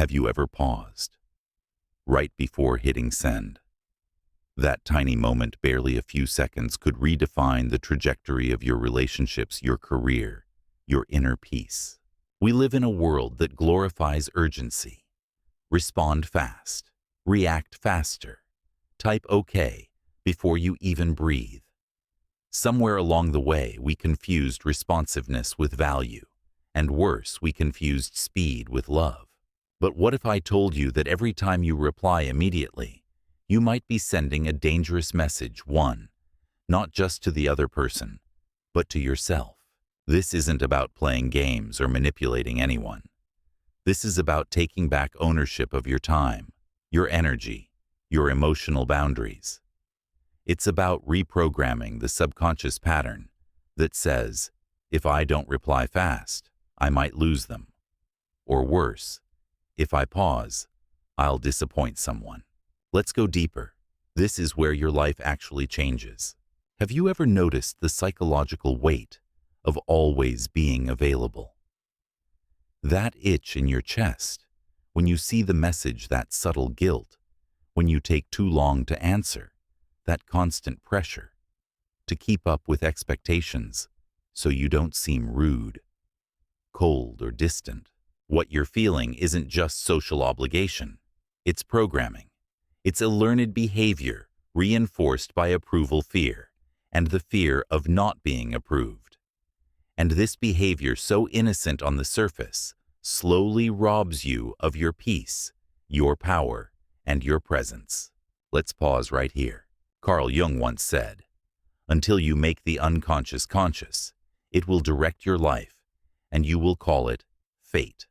Have you ever paused right before hitting send? That tiny moment, barely a few seconds, could redefine the trajectory of your relationships, your career, your inner peace. We live in a world that glorifies urgency. Respond fast, react faster, type OK before you even breathe. Somewhere along the way, we confused responsiveness with value, and worse, we confused speed with love. But what if I told you that every time you reply immediately, you might be sending a dangerous message, one, not just to the other person, but to yourself? This isn't about playing games or manipulating anyone. This is about taking back ownership of your time, your energy, your emotional boundaries. It's about reprogramming the subconscious pattern that says, if I don't reply fast, I might lose them. Or worse, if I pause, I'll disappoint someone. Let's go deeper. This is where your life actually changes. Have you ever noticed the psychological weight of always being available? That itch in your chest, when you see the message, that subtle guilt, when you take too long to answer, that constant pressure to keep up with expectations so you don't seem rude, cold, or distant. What you're feeling isn't just social obligation. It's programming. It's a learned behavior reinforced by approval fear and the fear of not being approved. And this behavior, so innocent on the surface, slowly robs you of your peace, your power, and your presence. Let's pause right here. Carl Jung once said, "Until you make the unconscious conscious, it will direct your life, and you will call it fate."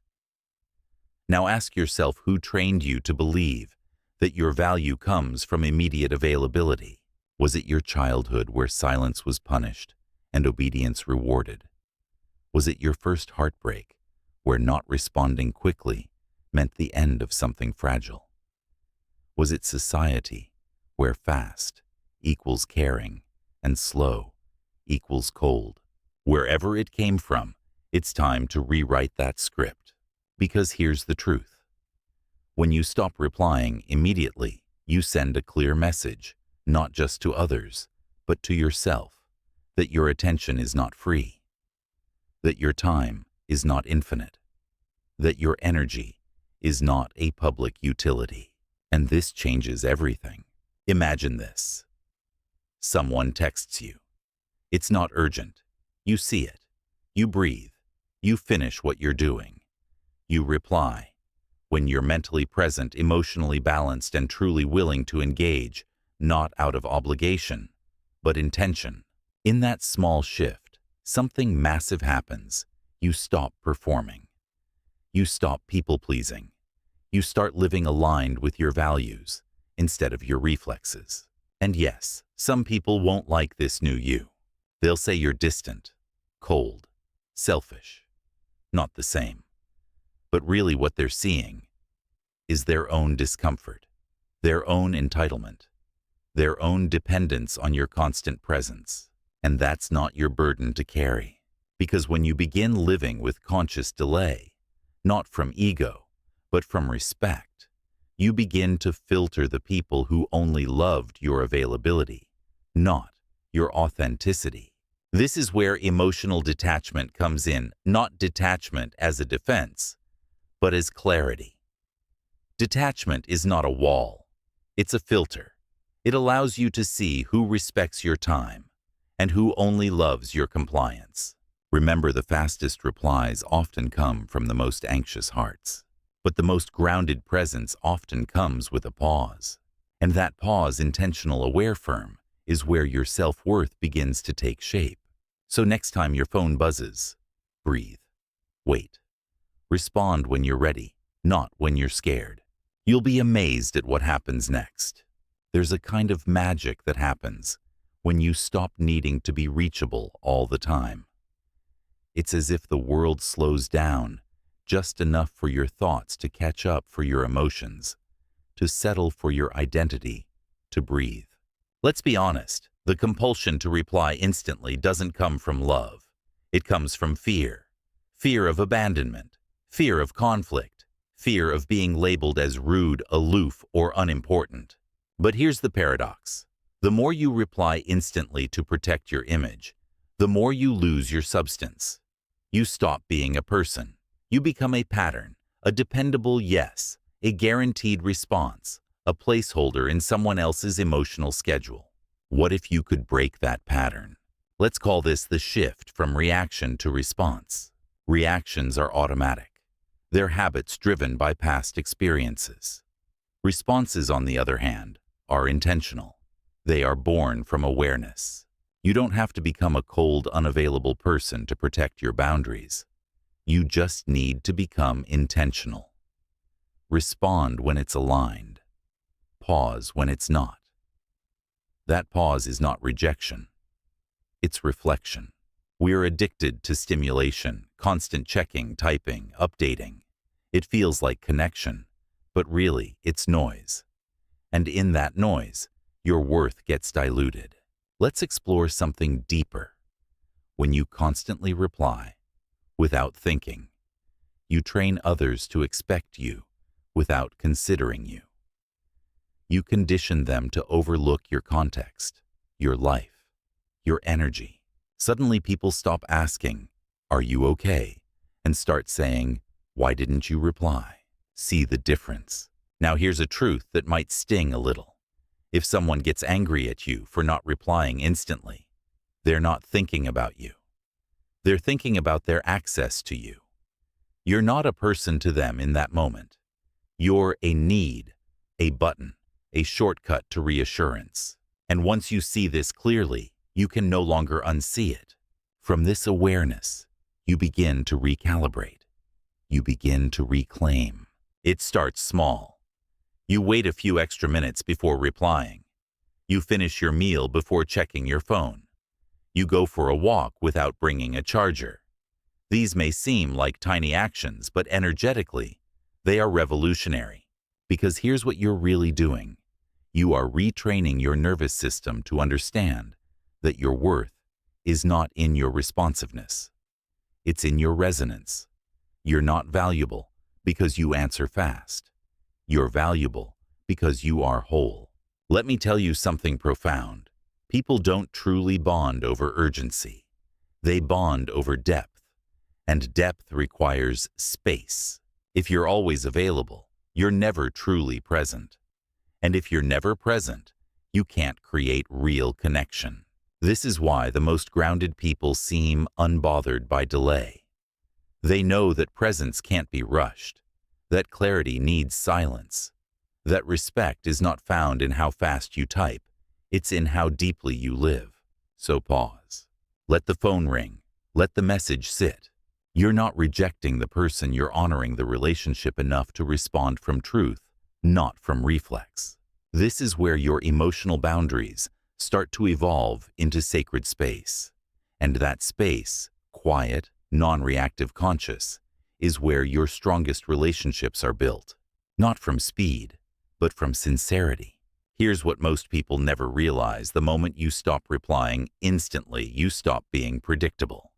Now ask yourself, who trained you to believe that your value comes from immediate availability? Was it your childhood, where silence was punished and obedience rewarded? Was it your first heartbreak, where not responding quickly meant the end of something fragile? Was it society, where fast equals caring and slow equals cold? Wherever it came from, it's time to rewrite that script. Because here's the truth. When you stop replying immediately, you send a clear message, not just to others, but to yourself, that your attention is not free, that your time is not infinite, that your energy is not a public utility. And this changes everything. Imagine this. Someone texts you. It's not urgent. You see it. You breathe. You finish what you're doing. You reply. When you're mentally present, emotionally balanced, and truly willing to engage, not out of obligation, but intention. In that small shift, something massive happens. You stop performing. You stop people-pleasing. You start living aligned with your values instead of your reflexes. And yes, some people won't like this new you. They'll say you're distant, cold, selfish, not the same. But really what they're seeing is their own discomfort, their own entitlement, their own dependence on your constant presence. And that's not your burden to carry. Because when you begin living with conscious delay, not from ego, but from respect, you begin to filter the people who only loved your availability, not your authenticity. This is where emotional detachment comes in, not detachment as a defense, but as clarity. Detachment is not a wall. It's a filter. It allows you to see who respects your time and who only loves your compliance. Remember, the fastest replies often come from the most anxious hearts. But the most grounded presence often comes with a pause. And that pause, intentional, aware, firm, is where your self-worth begins to take shape. So next time your phone buzzes, breathe. Wait. Respond when you're ready, not when you're scared. You'll be amazed at what happens next. There's a kind of magic that happens when you stop needing to be reachable all the time. It's as if the world slows down just enough for your thoughts to catch up, for your emotions to settle, for your identity to breathe. Let's be honest, the compulsion to reply instantly doesn't come from love. It comes from fear. Fear of abandonment, fear of conflict, fear of being labeled as rude, aloof, or unimportant. But here's the paradox. The more you reply instantly to protect your image, the more you lose your substance. You stop being a person. You become a pattern, a dependable yes, a guaranteed response, a placeholder in someone else's emotional schedule. What if you could break that pattern? Let's call this the shift from reaction to response. Reactions are automatic. They're habits driven by past experiences. Responses, on the other hand, are intentional. They are born from awareness. You don't have to become a cold, unavailable person to protect your boundaries. You just need to become intentional. Respond when it's aligned. Pause when it's not. That pause is not rejection. It's reflection. We're addicted to stimulation, constant checking, typing, updating. It feels like connection, but really it's noise. And in that noise, your worth gets diluted. Let's explore something deeper. When you constantly reply, without thinking, you train others to expect you without considering you. You condition them to overlook your context, your life, your energy. Suddenly people stop asking, "Are you okay?" and start saying, "Why didn't you reply?" See the difference? Now here's a truth that might sting a little. If someone gets angry at you for not replying instantly, they're not thinking about you. They're thinking about their access to you. You're not a person to them in that moment. You're a need, a button, a shortcut to reassurance. And once you see this clearly, you can no longer unsee it. From this awareness, you begin to recalibrate. You begin to reclaim. It starts small. You wait a few extra minutes before replying. You finish your meal before checking your phone. You go for a walk without bringing a charger. These may seem like tiny actions, but energetically, they are revolutionary. Because here's what you're really doing. You are retraining your nervous system to understand that your worth is not in your responsiveness. It's in your resonance. You're not valuable because you answer fast. You're valuable because you are whole. Let me tell you something profound. People don't truly bond over urgency. They bond over depth. And depth requires space. If you're always available, you're never truly present. And if you're never present, you can't create real connection. This is why the most grounded people seem unbothered by delay. They know that presence can't be rushed, that clarity needs silence, that respect is not found in how fast you type, it's in how deeply you live. So pause. Let the phone ring. Let the message sit. You're not rejecting the person, you're honoring the relationship enough to respond from truth, not from reflex. This is where your emotional boundaries start to evolve into sacred space. And that space, quiet, non-reactive, conscious, is where your strongest relationships are built. Not from speed, but from sincerity. Here's what most people never realize. The moment you stop replying instantly, you stop being predictable.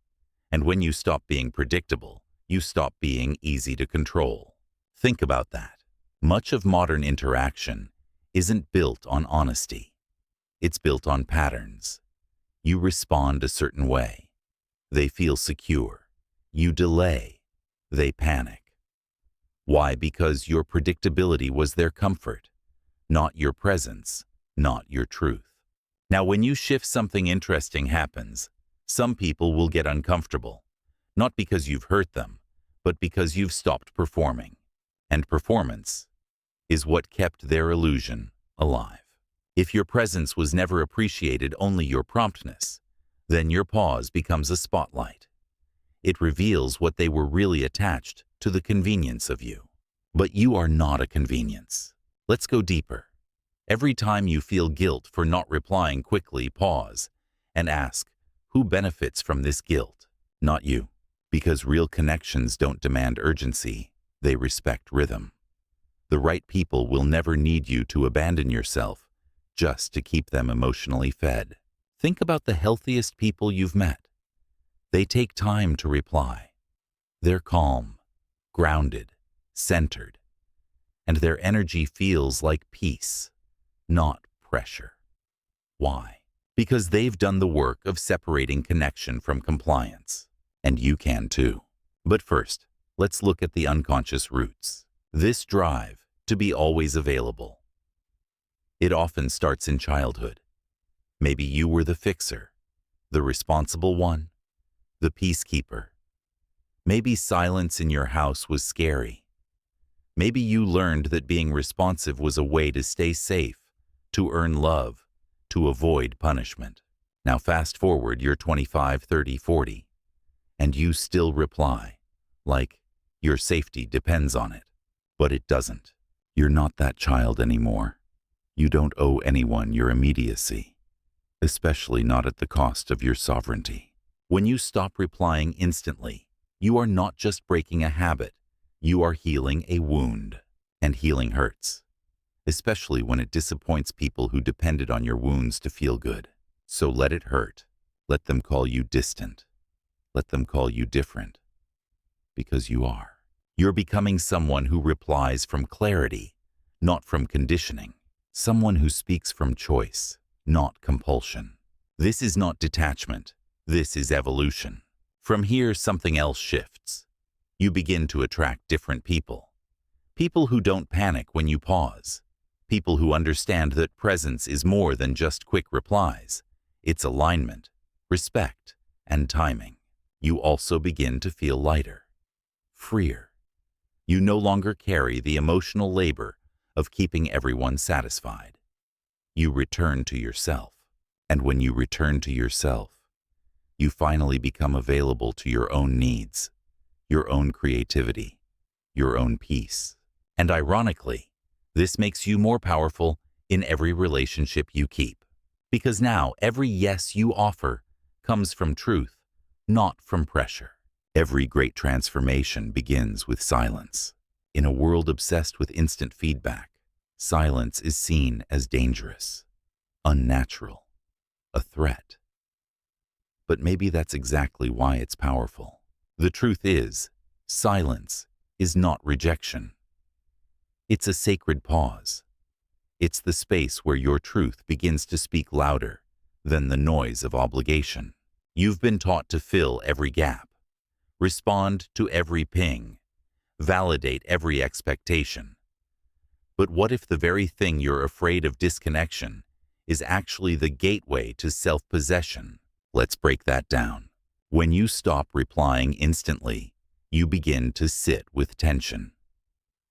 And when you stop being predictable, you stop being easy to control. Think about that. Much of modern interaction isn't built on honesty. It's built on patterns. You respond a certain way. They feel secure. You delay. They panic. Why? Because your predictability was their comfort, not your presence, not your truth. Now, when you shift, something interesting happens. Some people will get uncomfortable, not because you've hurt them, but because you've stopped performing. And performance is what kept their illusion alive. If your presence was never appreciated, only your promptness, then your pause becomes a spotlight. It reveals what they were really attached to, the convenience of you. But you are not a convenience. Let's go deeper. Every time you feel guilt for not replying quickly, pause and ask, who benefits from this guilt? Not you. Because real connections don't demand urgency, they respect rhythm. The right people will never need you to abandon yourself just to keep them emotionally fed. Think about the healthiest people you've met. They take time to reply. They're calm, grounded, centered, and their energy feels like peace, not pressure. Why? Because they've done the work of separating connection from compliance. And you can too. But first, let's look at the unconscious roots. This drive to be always available. It often starts in childhood. Maybe you were the fixer, the responsible one, the peacekeeper. Maybe silence in your house was scary. Maybe you learned that being responsive was a way to stay safe, to earn love, to avoid punishment. Now fast forward, you're 25, 30, 40, and you still reply, like your safety depends on it. But it doesn't. You're not that child anymore. You don't owe anyone your immediacy, especially not at the cost of your sovereignty. When you stop replying instantly, you are not just breaking a habit, you are healing a wound. And healing hurts, especially when it disappoints people who depended on your wounds to feel good. So let it hurt. Let them call you distant. Let them call you different. Because you are. You're becoming someone who replies from clarity, not from conditioning. Someone who speaks from choice, not compulsion. This is not detachment. This is evolution. From here, something else shifts. You begin to attract different people. People who don't panic when you pause. People who understand that presence is more than just quick replies. It's alignment, respect, and timing. You also begin to feel lighter, freer. You no longer carry the emotional labor of keeping everyone satisfied. You return to yourself. And when you return to yourself, you finally become available to your own needs, your own creativity, your own peace. And ironically, this makes you more powerful in every relationship you keep. Because now every yes you offer comes from truth, not from pressure. Every great transformation begins with silence. In a world obsessed with instant feedback, silence is seen as dangerous, unnatural, a threat. But maybe that's exactly why it's powerful. The truth is, silence is not rejection. It's a sacred pause. It's the space where your truth begins to speak louder than the noise of obligation. You've been taught to fill every gap, respond to every ping, validate every expectation. But what if the very thing you're afraid of, disconnection, is actually the gateway to self-possession? Let's break that down. When you stop replying instantly, you begin to sit with tension.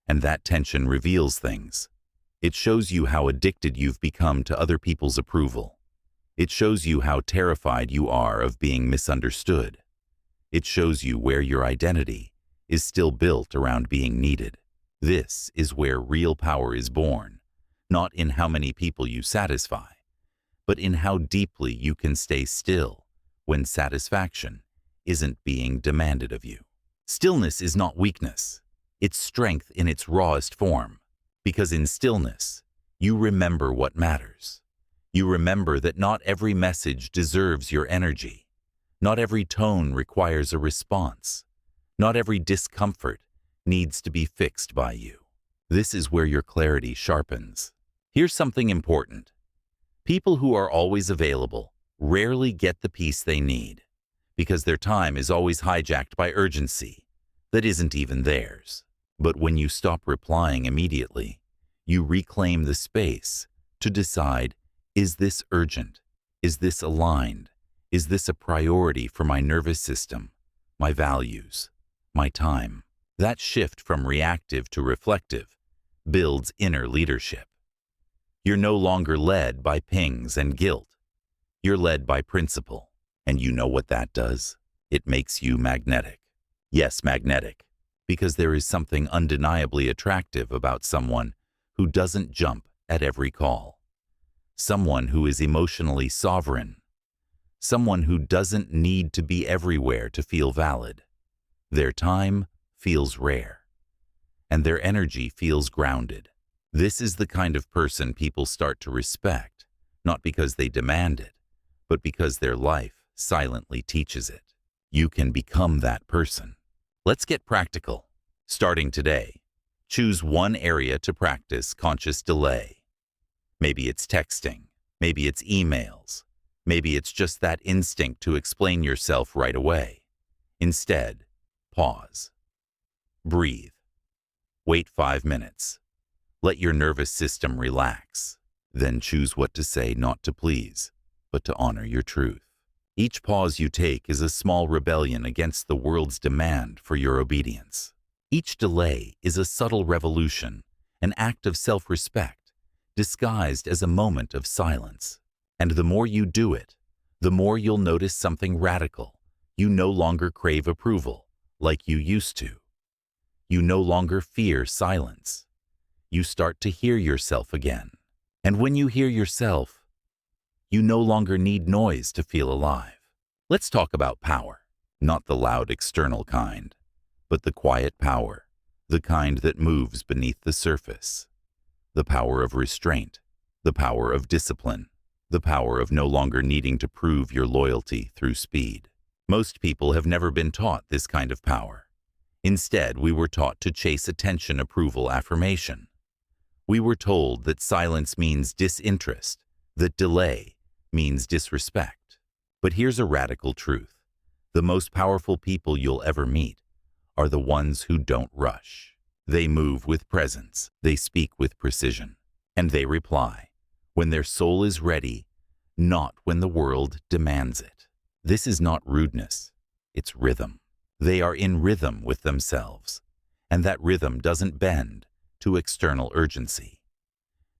And that tension reveals things. It shows you how addicted you've become to other people's approval. It shows you how terrified you are of being misunderstood. It shows you where your identity is still built around being needed. This is where real power is born, not in how many people you satisfy, but in how deeply you can stay still when satisfaction isn't being demanded of you. Stillness is not weakness. It's strength in its rawest form, because in stillness, you remember what matters. You remember that not every message deserves your energy. Not every tone requires a response. Not every discomfort needs to be fixed by you. This is where your clarity sharpens. Here's something important. People who are always available rarely get the peace they need, because their time is always hijacked by urgency that isn't even theirs. But when you stop replying immediately, you reclaim the space to decide, is this urgent? Is this aligned? Is this a priority for my nervous system, my values, my time? That shift from reactive to reflective builds inner leadership. You're no longer led by pings and guilt. You're led by principle. And you know what that does? It makes you magnetic. Yes, magnetic. Because there is something undeniably attractive about someone who doesn't jump at every call. Someone who is emotionally sovereign. Someone who doesn't need to be everywhere to feel valid. Their time feels rare, and their energy feels grounded. This is the kind of person people start to respect, not because they demand it, but because their life silently teaches it. You can become that person. Let's get practical. Starting today, Choose one area to practice conscious delay. Maybe it's texting, maybe it's emails, maybe it's just that instinct to explain yourself right away. Instead, pause. Breathe. Wait 5 minutes. Let your nervous system relax. Then choose what to say, not to please, but to honor your truth. Each pause you take is a small rebellion against the world's demand for your obedience. Each delay is a subtle revolution, an act of self-respect, disguised as a moment of silence. And the more you do it, the more you'll notice something radical. You no longer crave approval like you used to. You no longer fear silence. You start to hear yourself again. And when you hear yourself, you no longer need noise to feel alive. Let's talk about power, not the loud external kind, but the quiet power, the kind that moves beneath the surface. The power of restraint, the power of discipline, the power of no longer needing to prove your loyalty through speed. Most people have never been taught this kind of power. Instead, we were taught to chase attention, approval, affirmation. We were told that silence means disinterest, that delay means disrespect. But here's a radical truth. The most powerful people you'll ever meet are the ones who don't rush. They move with presence, they speak with precision, and they reply when their soul is ready, not when the world demands it. This is not rudeness, it's rhythm. They are in rhythm with themselves, and that rhythm doesn't bend to external urgency.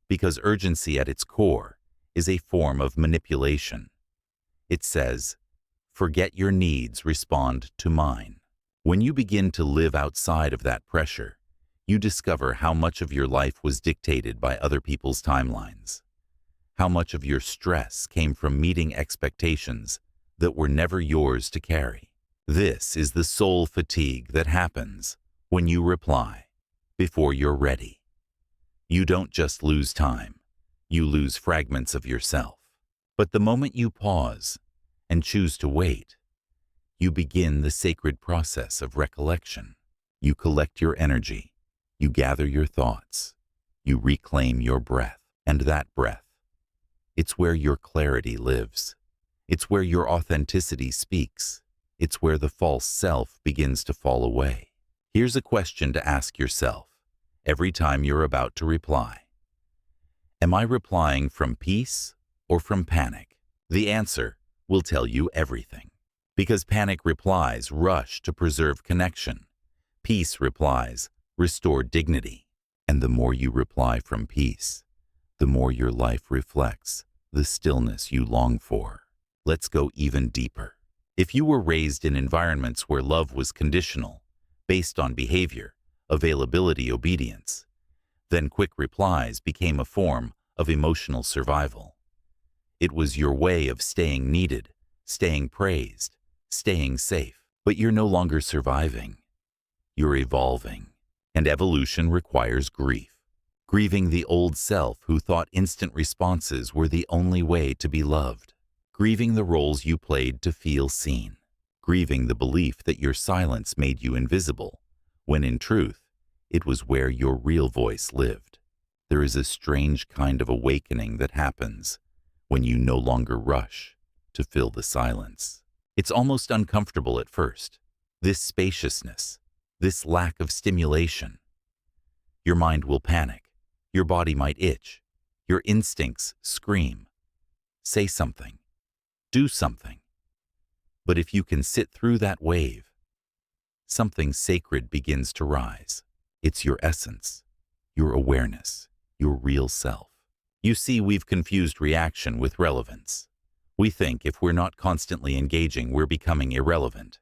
Because urgency at its core is a form of manipulation. It says, forget your needs, respond to mine. When you begin to live outside of that pressure, you discover how much of your life was dictated by other people's timelines. How much of your stress came from meeting expectations that were never yours to carry. This is the soul fatigue that happens when you reply before you're ready. You don't just lose time, you lose fragments of yourself. But the moment you pause and choose to wait, you begin the sacred process of recollection. You collect your energy, you gather your thoughts, you reclaim your breath, and that breath, it's where your clarity lives. It's where your authenticity speaks. It's where the false self begins to fall away. Here's a question to ask yourself every time you're about to reply. Am I replying from peace or from panic? The answer will tell you everything. Because panic replies, rush to preserve connection. Peace replies, restore dignity. And the more you reply from peace, the more your life reflects the stillness you long for. Let's go even deeper. If you were raised in environments where love was conditional, based on behavior, availability, obedience, then quick replies became a form of emotional survival. It was your way of staying needed, staying praised, staying safe. But you're no longer surviving. You're evolving. And evolution requires grief. Grieving the old self who thought instant responses were the only way to be loved. Grieving the roles you played to feel seen. Grieving the belief that your silence made you invisible, when in truth, it was where your real voice lived. There is a strange kind of awakening that happens when you no longer rush to fill the silence. It's almost uncomfortable at first. This spaciousness, this lack of stimulation. Your mind will panic. Your body might itch. Your instincts scream. Say something. Do something. But if you can sit through that wave, something sacred begins to rise. It's your essence, your awareness, your real self. You see, we've confused reaction with relevance. We think if we're not constantly engaging, we're becoming irrelevant.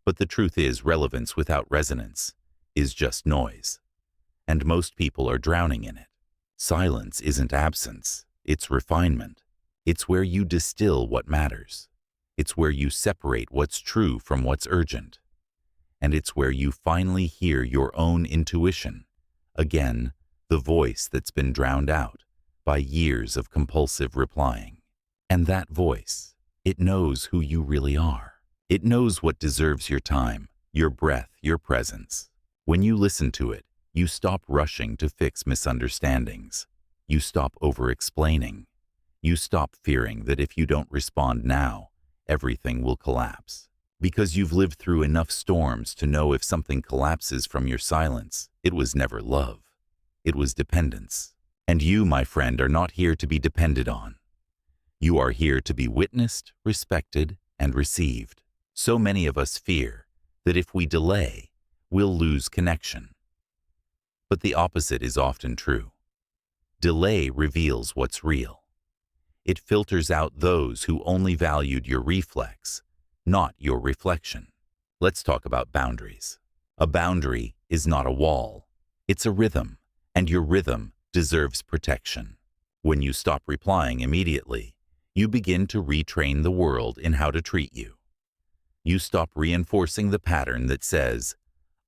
But the truth is, relevance without resonance is just noise. And most people are drowning in it. Silence isn't absence, it's refinement. It's where you distill what matters. It's where you separate what's true from what's urgent. And it's where you finally hear your own intuition. Again, the voice that's been drowned out by years of compulsive replying. And that voice, it knows who you really are. It knows what deserves your time, your breath, your presence. When you listen to it, You stop rushing to fix misunderstandings. You stop over-explaining. You stop fearing that if you don't respond now, everything will collapse. Because you've lived through enough storms to know if something collapses from your silence, it was never love. It was dependence. And you, my friend, are not here to be depended on. You are here to be witnessed, respected, and received. So many of us fear that if we delay, we'll lose connection. But the opposite is often true. Delay reveals what's real. It filters out those who only valued your reflex, not your reflection. Let's talk about boundaries. A boundary is not a wall. It's a rhythm, and your rhythm deserves protection. When you stop replying immediately, you begin to retrain the world in how to treat you. You stop reinforcing the pattern that says,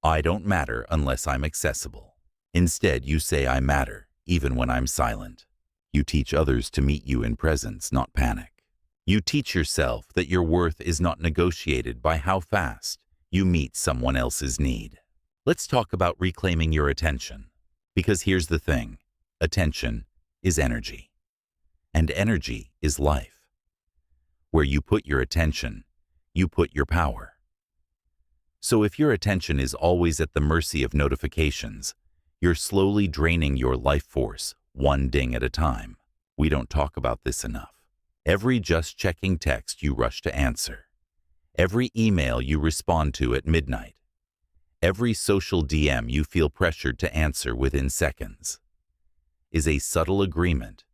"I don't matter unless I'm accessible." Instead, you say, "I matter, even when I'm silent." You teach others to meet you in presence, not panic. You teach yourself that your worth is not negotiated by how fast you meet someone else's need. Let's talk about reclaiming your attention. Because here's the thing, attention is energy. And energy is life. Where you put your attention, you put your power. So if your attention is always at the mercy of notifications, you're slowly draining your life force, one ding at a time. We don't talk about this enough. Every just checking text you rush to answer. Every email you respond to at midnight. Every social DM you feel pressured to answer within seconds is a subtle agreement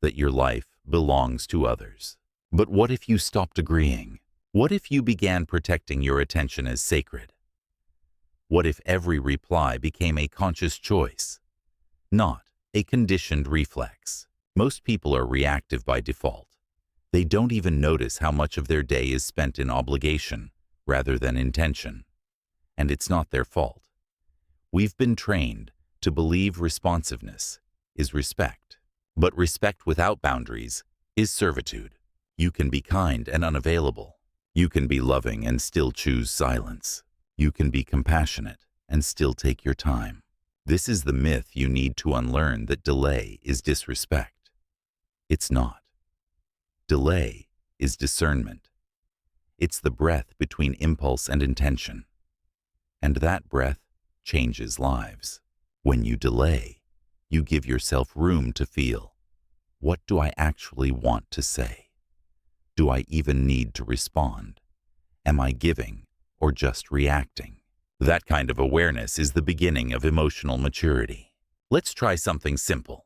that your life belongs to others. But what if you stopped agreeing? What if you began protecting your attention as sacred? What if every reply became a conscious choice, not a conditioned reflex? Most people are reactive by default. They don't even notice how much of their day is spent in obligation rather than intention. And it's not their fault. We've been trained to believe responsiveness is respect. But respect without boundaries is servitude. You can be kind and unavailable. You can be loving and still choose silence. You can be compassionate and still take your time. This is the myth you need to unlearn, that delay is disrespect. It's not. Delay is discernment. It's the breath between impulse and intention. And that breath changes lives. When you delay, you give yourself room to feel, what do I actually want to say? Do I even need to respond? Am I giving or just reacting? That kind of awareness is the beginning of emotional maturity. Let's try something simple.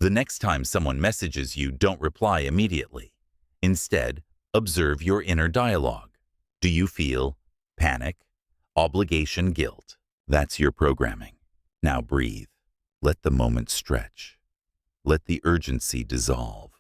The next time someone messages you, don't reply immediately. Instead, observe your inner dialogue. Do you feel panic, obligation, guilt? That's your programming. Now breathe. Let the moment stretch. Let the urgency dissolve.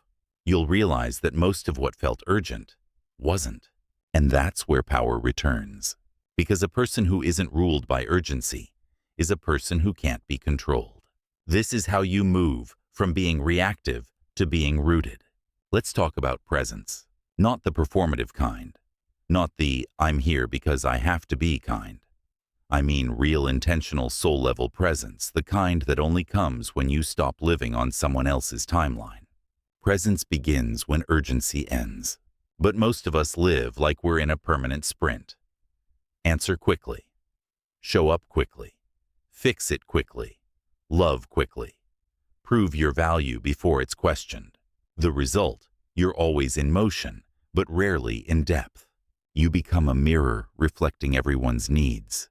You'll realize that most of what felt urgent wasn't. And that's where power returns. Because a person who isn't ruled by urgency is a person who can't be controlled. This is how you move from being reactive to being rooted. Let's talk about presence. Not the performative kind. Not the "I'm here because I have to be" kind. I mean real, intentional, soul-level presence, the kind that only comes when you stop living on someone else's timeline. Presence begins when urgency ends. But most of us live like we're in a permanent sprint. Answer quickly. Show up quickly. Fix it quickly. Love quickly. Prove your value before it's questioned. The result, you're always in motion, but rarely in depth. You become a mirror reflecting everyone's needs,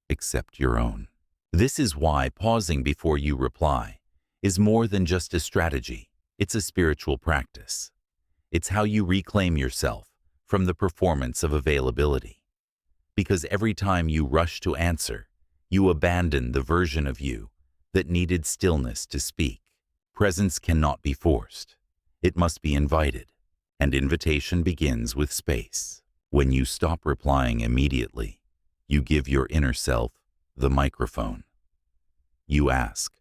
except your own. This is why pausing before you reply is more than just a strategy. It's a spiritual practice. It's how you reclaim yourself from the performance of availability. Because every time you rush to answer, you abandon the version of you that needed stillness to speak. Presence cannot be forced. It must be invited. And invitation begins with space. When you stop replying immediately, you give your inner self the microphone. You ask,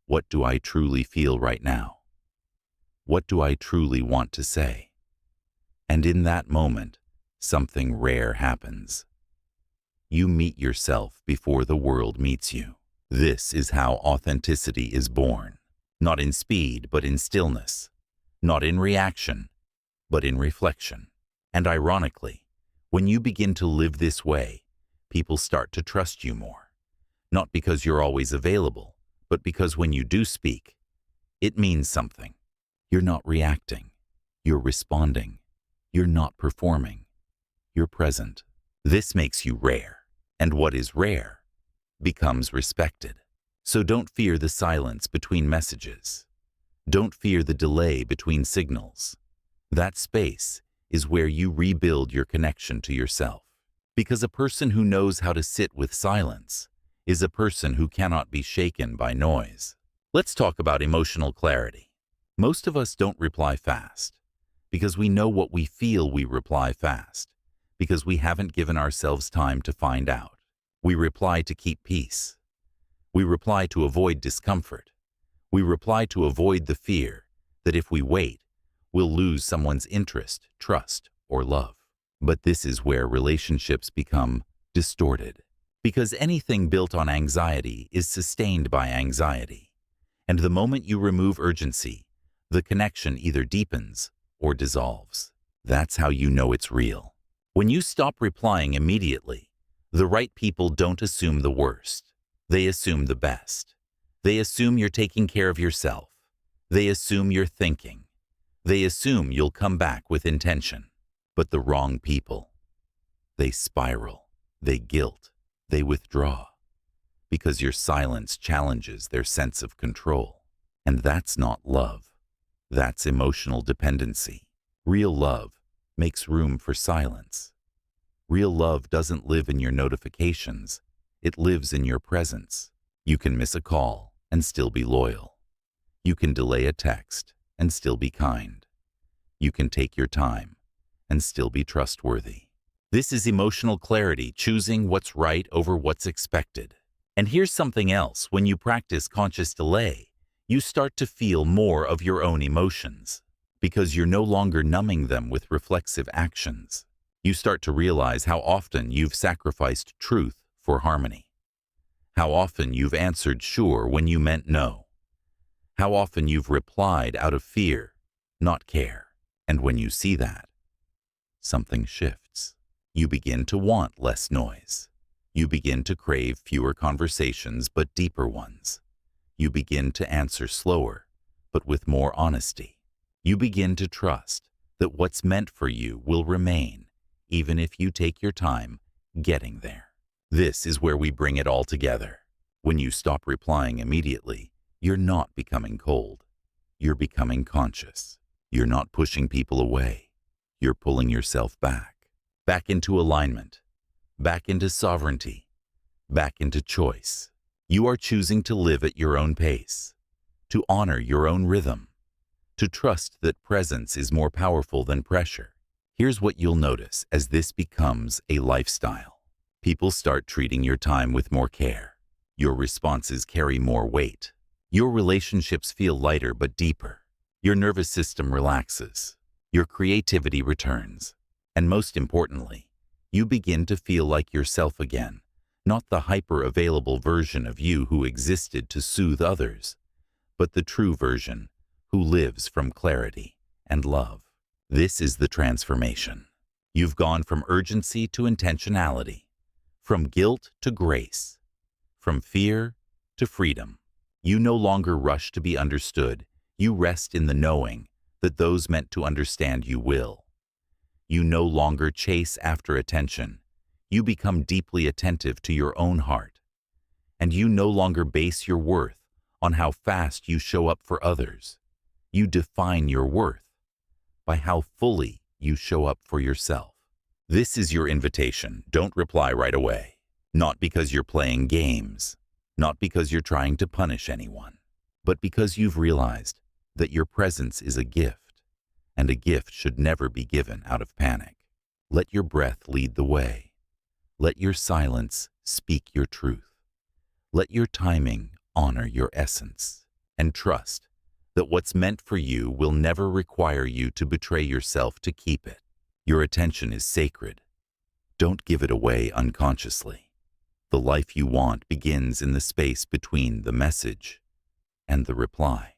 what do I truly feel right now? What do I truly want to say? And in that moment, something rare happens. You meet yourself before the world meets you. This is how authenticity is born, not in speed, but in stillness, not in reaction, but in reflection. And ironically, when you begin to live this way, people start to trust you more, not because you're always available, but because when you do speak, it means something. You're not reacting. You're responding. You're not performing. You're present. This makes you rare, and what is rare becomes respected. So don't fear the silence between messages. Don't fear the delay between signals. That space is where you rebuild your connection to yourself. Because a person who knows how to sit with silence is a person who cannot be shaken by noise. Let's talk about emotional clarity. Most of us don't reply fast because we know what we feel. We reply fast because we haven't given ourselves time to find out. We reply to keep peace. We reply to avoid discomfort. We reply to avoid the fear that if we wait, we'll lose someone's interest, trust, or love. But this is where relationships become distorted, because anything built on anxiety is sustained by anxiety. And the moment you remove urgency, the connection either deepens or dissolves. That's how you know it's real. When you stop replying immediately, the right people don't assume the worst. They assume the best. They assume you're taking care of yourself. They assume you're thinking. They assume you'll come back with intention. But the wrong people, they spiral, they guilt, they withdraw, because your silence challenges their sense of control. And that's not love. That's emotional dependency. Real love makes room for silence. Real love doesn't live in your notifications. It lives in your presence. You can miss a call and still be loyal. You can delay a text and still be kind. You can take your time and still be trustworthy. This is emotional clarity, choosing what's right over what's expected. And here's something else. When you practice conscious delay, you start to feel more of your own emotions because you're no longer numbing them with reflexive actions. You start to realize how often you've sacrificed truth for harmony, how often you've answered sure when you meant no, how often you've replied out of fear, not care. And when you see that, something shifts. You begin to want less noise. You begin to crave fewer conversations but deeper ones. You begin to answer slower but with more honesty. You begin to trust that what's meant for you will remain, even if you take your time getting there. This is where we bring it all together. When you stop replying immediately, you're not becoming cold. You're becoming conscious. You're not pushing people away. You're pulling yourself back into alignment, back into sovereignty, back into choice. You are choosing to live at your own pace, to honor your own rhythm, to trust that presence is more powerful than pressure. Here's what you'll notice as this becomes a lifestyle. People start treating your time with more care. Your responses carry more weight. Your relationships feel lighter but deeper. Your nervous system relaxes. Your creativity returns. And most importantly, you begin to feel like yourself again, not the hyper-available version of you who existed to soothe others, but the true version who lives from clarity and love. This is the transformation. You've gone from urgency to intentionality, from guilt to grace, from fear to freedom. You no longer rush to be understood. You rest in the knowing that those meant to understand you will. You no longer chase after attention. You become deeply attentive to your own heart. And you no longer base your worth on how fast you show up for others. You define your worth by how fully you show up for yourself. This is your invitation. Don't reply right away. Not because you're playing games, not because you're trying to punish anyone, but because you've realized that your presence is a gift, and a gift should never be given out of panic. Let your breath lead the way. Let your silence speak your truth. Let your timing honor your essence, and trust that what's meant for you will never require you to betray yourself to keep it. Your attention is sacred. Don't give it away unconsciously. The life you want begins in the space between the message and the reply.